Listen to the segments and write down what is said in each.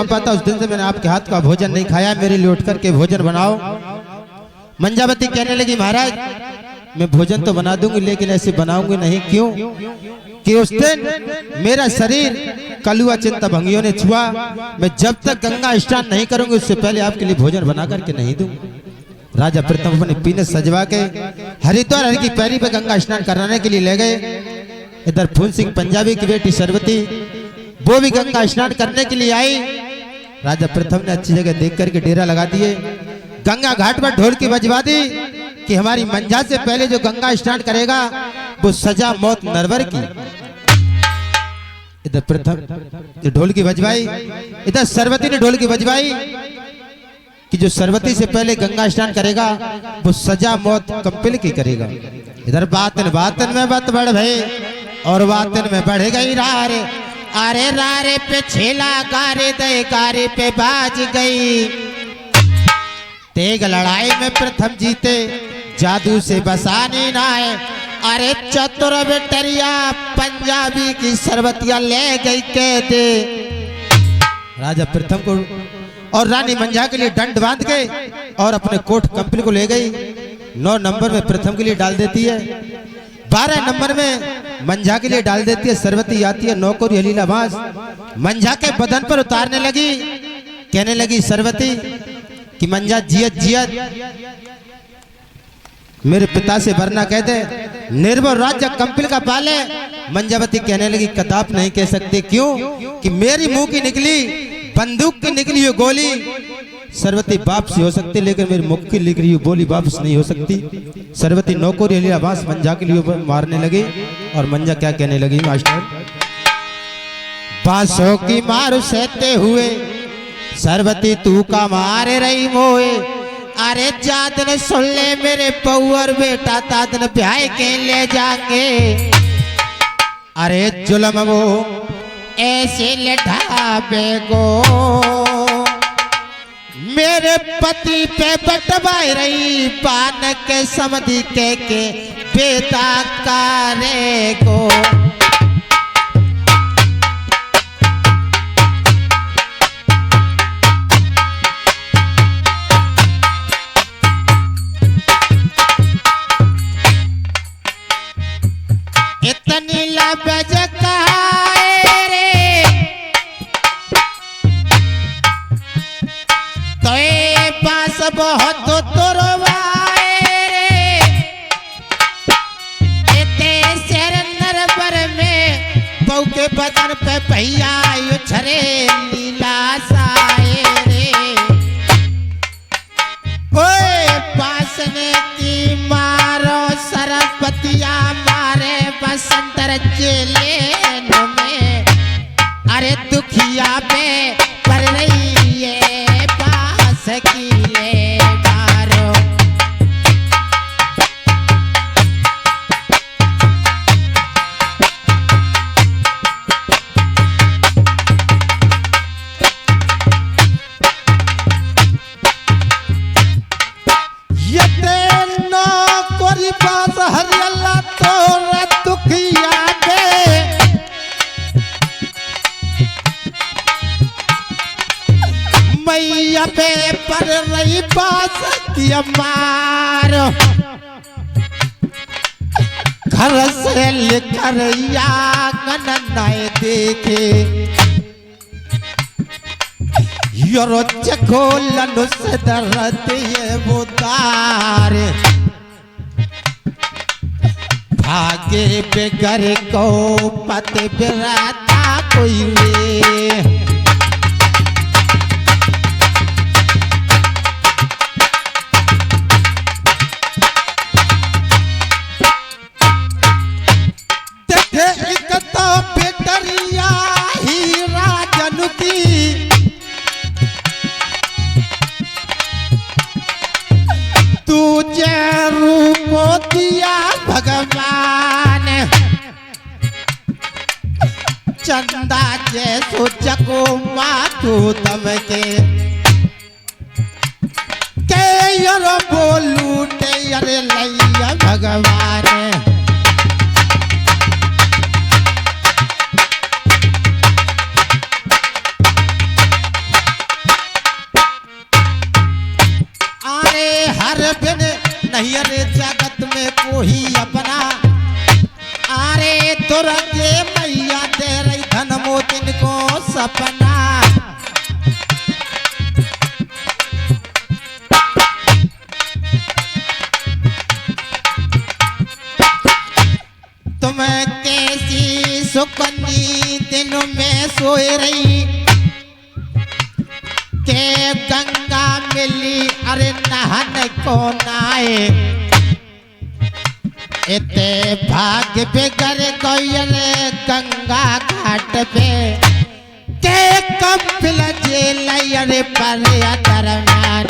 पाता उस दिन से मैंने आपके हाथ का भोजन नहीं खाया, मेरे लिए उठ करके भोजन बनाओ। मंजावती कहने लगी महाराज मैं भोजन तो बना दूंगी लेकिन ऐसे बनाऊंगी नहीं। क्यों? कि उस दिन मेरा शरीर कलुआ चिंता भंगियों ने छुआ, मैं जब तक गंगा स्नान नहीं करूंगी उससे पहले आपके लिए भोजन बना करके नहीं दूंगी। राजा प्रथम अपने पीने सजवा के हरिद्वार हरि की पैरी पे गंगा स्नान कराने के लिए ले गए। इधर फूल सिंह पंजाबी की बेटी सरवती वो भी गंगा स्नान करने के लिए आई। राजा प्रथम ने अच्छी जगह देख करके डेरा लगा दिए, गंगा घाट पर ढोल की बजवा दी कि हमारी मंजा से पहले जो गंगा स्नान करेगा वो सजा मौत नरवर की। इधर प्रथम ढोल की बजवाई, इधर सरवती ने ढोल की बजवाई कि जो सरवती से पहले गंगा स्नान करेगा वो सजा मौत कपिल की करेगा। इधर बातन बातन में बात बढ़ भई और बातन में बढ़ गई रारे, अरे रारे पे छेला गारे दे गारे पे बाज गई। तेग लड़ाई में प्रथम जीते जादू से बसानी ना है, अरे चतुर बेटरिया पंजाबी की सरवतिया ले गई कहते। राजा प्रथम को और रानी मंजा के लिए दंड बांध के और अपने कोट कंपनी को ले गई। 9 नंबर में प्रथम के लिए डाल देती है, 12 नंबर में मंजा के लिए डाल देती है। सरवती आती है नौकरी हलीला बांस मंजा के बदन पर उतारने लगी, कहने लगी सरवती कि मंजा जियत जियत मेरे पिता से वरना कहते निर्भर राज्य कंपिल का पाले। मंजावती कहने लगी कदाप नहीं कह सकते। क्यों? कि मेरी मुंह की निकली बंदूक की निकली हुई गोली सरवती बाप से हो सकती लेकिन मेरी मुख की निकली हुई बोली वापस नहीं हो सकती। सरवती नौकरी अली आवास मंजा के लिए मारने लगी और मंजा क्या कहने लगी मास्टर, बांसों की मार सहते हुए सरवती तू का मारे रही मोए, अरे जादन सुन ले मेरे पौर बेटा तादन ब्याह के ले जाके। अरे जुल्म वो ऐसे लठाबे को मेरे पति पे बटवाई रही पान के समधि के बेटा कारे को। इतनी लबज कहाए रे तो ये पास बहुत तुरवाए रे, इतने शेर नरबर में बहू के बदन पे भैया उछरे लीला साए रे। ओए पासने की मारो सरपतिया मारे बसंतर जेलेन में, अरे दुखिया पे पर रही है पास की ले मारो। ये तेनो कोरी पास हरियल्ला तो दुखिया पे मैया पे पर रही बास की मार, घर से लेकर यागन नए देखे योरो चको लनुस दर्द ये बुदार। भागे पे घर को पते बिराता कोई रे, देखे एक तो बेटरिया ही राजन की तुझे रूप दिया भगवान, चंदा जैसो जको मातू तब के यार बोलू टे यार लैया भगवान। तुम्हारे बिन नहीं अरे जगत में कोई अपना। अरे तुरंगे मैया दे रही धन मोतिन को सपना। तुम्हें कैसी सुकनी दिनों में सोए रही के गंगा मिली अरे नहन को नाए। इते भाग्य बिगड़ गई गंगा घाट पे के कपिल जेल अरे पर दरम्यान।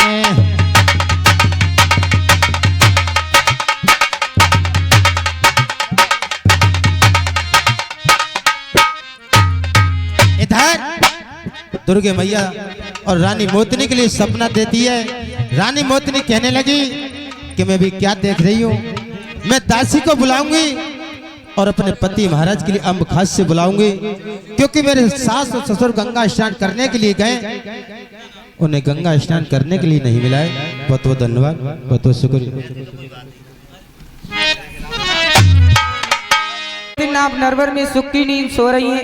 दुर्गे मैया और रानी मोतनी के लिए सपना देती है। रानी मोतनी कहने लगी कि मैं भी क्या देख रही हूँ, मैं दासी को बुलाऊंगी और अपने पति महाराज के लिए अम्ब खास से बुलाऊंगी, क्योंकि मेरे सास और ससुर गंगा स्नान करने के लिए गए, उन्हें गंगा स्नान करने के लिए नहीं मिला है। बहुत बहुत धन्यवाद, बहुत बहुत शुक्रिया। आप नरवर में सुख की नींद सो रही है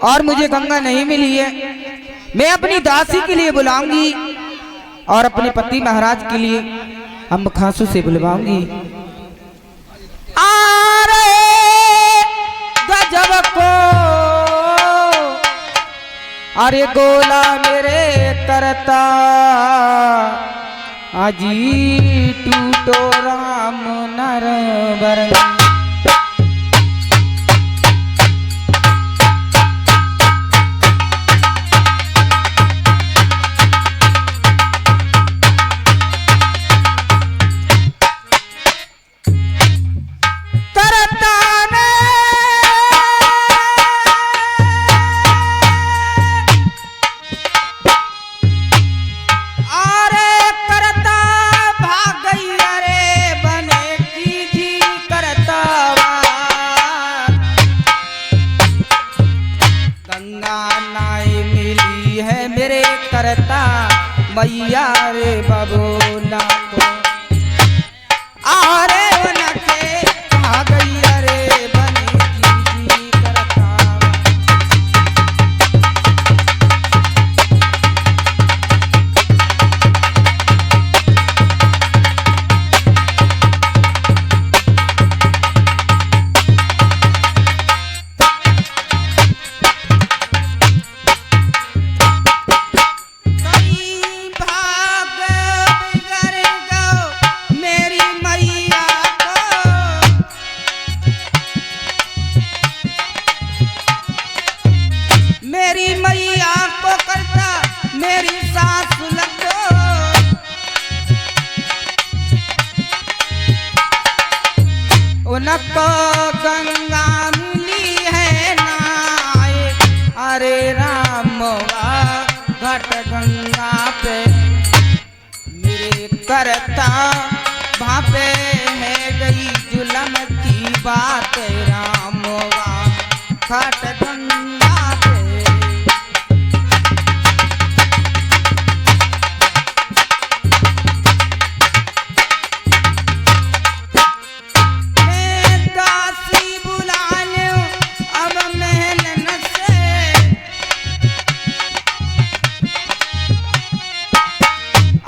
और मुझे गंगा नहीं मिली है। मैं अपनी दासी के लिए बुलाऊंगी और अपने पति महाराज के लिए अम्ब खासू से बुलवाऊंगी। अरे गजब को अरे गोला मेरे करता अजी टूटो राम नरवर। मैया रे बबूला को आरे बनके आ गई रे बने की करता। उनको गंगा मिली है नाए। अरे राम घट गंगा पे मेरे करता भापे है गई जुलम की बात। राम घट गंगा पे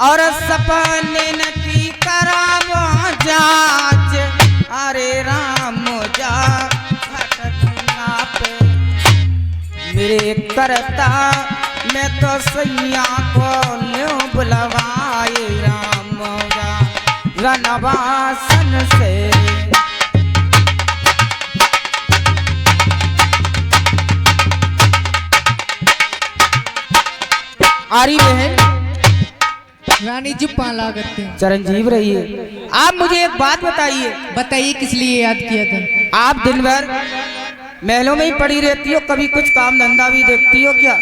और सपने न की करावो जाच। अरे राम जा घट गंगा पे मेरे करता मैं तो सैया को ल्यों बुलवाए। राम जा रनवासन से आरी बहन रानी जी पाला करते हैं। चिरंजीव रहिए। आप मुझे एक बात बताइए। बताइए किस लिए याद किया था? आप दिन भर महलों में ही पड़ी रहती हो, कभी कुछ काम धंधा भी देखती हो क्या?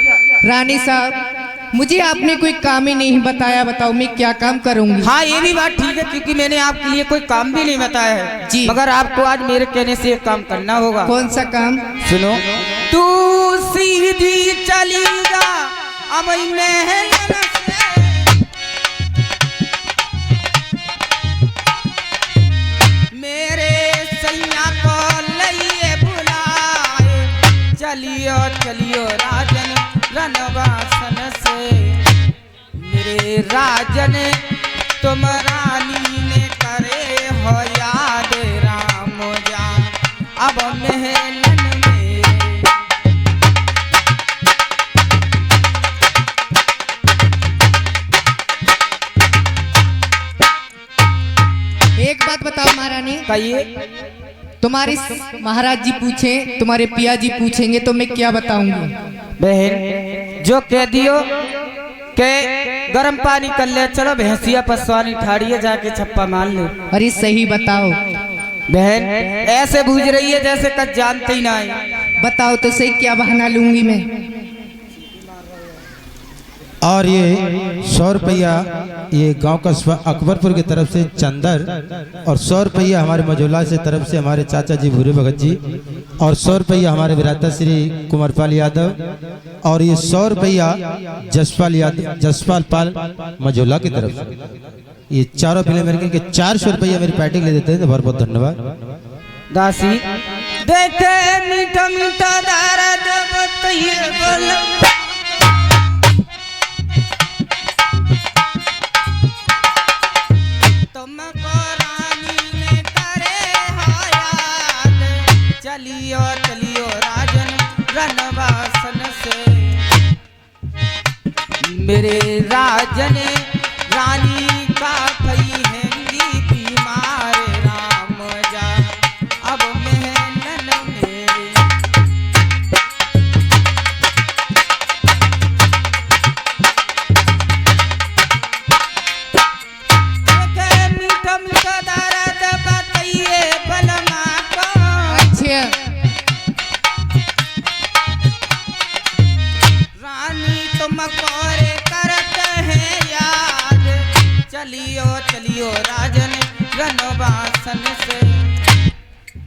रानी साहब मुझे आपने कोई काम ही नहीं बताया, बताओ मैं क्या काम करूंगी? हाँ ये भी बात ठीक है, क्योंकि मैंने आपके लिए कोई काम भी नहीं बताया है जी। मगर आपको आज मेरे कहने से एक काम करना होगा। कौन सा काम? सुनो। तू सीधी चली जा अब महल चलियो चलियो राजन रनवासन से। मेरे राजन तुम रानी ने करे हो याद राम जा अब महलन में। एक बात बताओ महारानी, कहिए। तुम्हारे महाराज जी पूछे, तुम्हारे पिया जी पूछेंगे तो मैं क्या बताऊंगी? बहन जो कह दियो के गर्म पानी कर ले, चलो भैंसिया पसवानी ठाड़िए जाके छप्पा मार ले। अरे सही बताओ। बहन ऐसे बूझ रही है जैसे कच जानते ही ना है। बताओ तो सही, क्या बहाना लूंगी मैं? और ये 100 रुपया ये गांव कस्बा अकबरपुर की तरफ से चंदर, और 100 रुपया हमारे मझोला से तरफ से हमारे चाचा जी भूरे भगत जी, और 100 रुपया हमारे विराता श्री कुमारपाल यादव, और ये 100 रुपया जसपाल यादव, जसपाल पाल मझोला की तरफ से। ये चारों फिल्म मेरे के 400 रुपया मेरी पार्टी ले देते हैं, तो बहुत बहुत धन्यवाद। दासी देखे मीठा मीठा दर्द बताइए बोलो। चलियो चलियो राजन रनवासन से। मेरे राजन रानी का भई हैंगी बीमार राम जा अब महलन में। देखे मीठा मीठा दर्द बताइए बलमा को। अच्छा, रानी तुम कोरे करत है याद। चलियो चलियो राजन रनवासन से।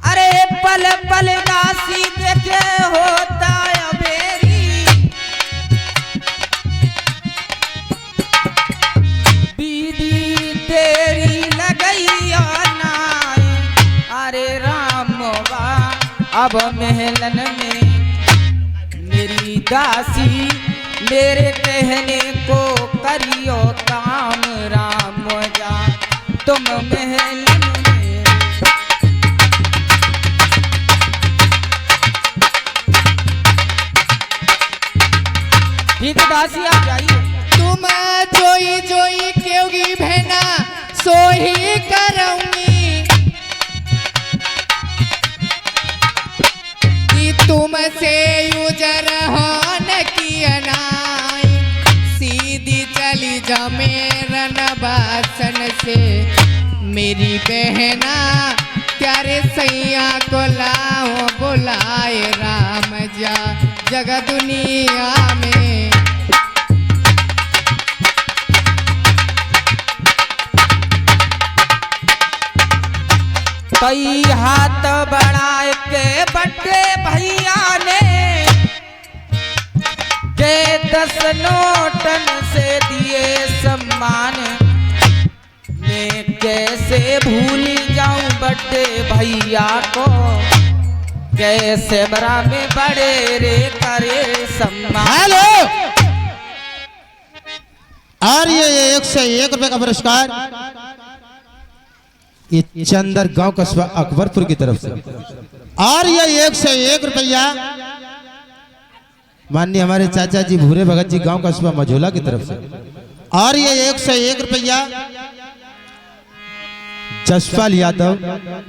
अरे पल पल दासी देखे होता अबेरी। बीदी तेरी लगैया नाई। अरे राम बा अब महलन में। मेरी दासी मेरे कहने को करियो काम राम जा तुम महलन में। ठीक है दासी आप जाइए। तुम जोई जोई क्योंकि बहना सो ही करूंगी कि तुमसे युजर हो न किया नाई। सीधी चली जा मेरा नवासन से। मेरी बहना प्यारे सैया को लाओ बुलाए राम जा जगह दुनिया में। कई हाथ बढ़ाए के बड़े भैया ने के 10 नोटन से दिए सम्मान। मैं कैसे भूल जाऊं बड़े भैया को, कैसे बरा में बड़े रे करे सम्मान। हेलो, और ये 101 रुपए का पुरस्कार ये चंदर गांव कस्बा अकबरपुर की तरफ से। और ये 101 रुपया माननीय हमारे चाचा जी भूरे भगत जी गांव कस्बा मझोला की तरफ से। और ये 101 रुपया जसपाल यादव,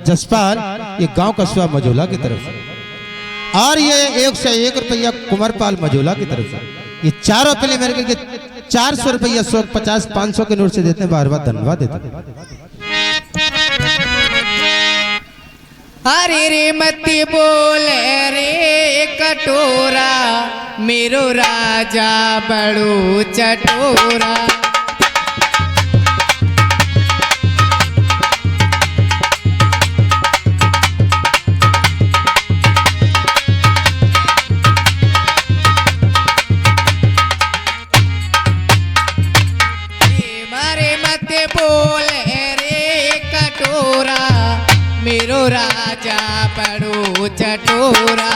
जसपाल ये गांव कस्बा मझोला की तरफ से। और ये 101 रुपया कुमारपाल मझोला की तरफ से। ये चारों पहले मेरे के 400 रुपया 150 500 के नोट से देते हैं, बार बार धन्यवाद देते हैं। अरे रे मत बोल रे कटोरा, मेरो राजा बड़ो चटोरा। बोल रे कटोरा, मेरो राजा बड़ो चटोरा।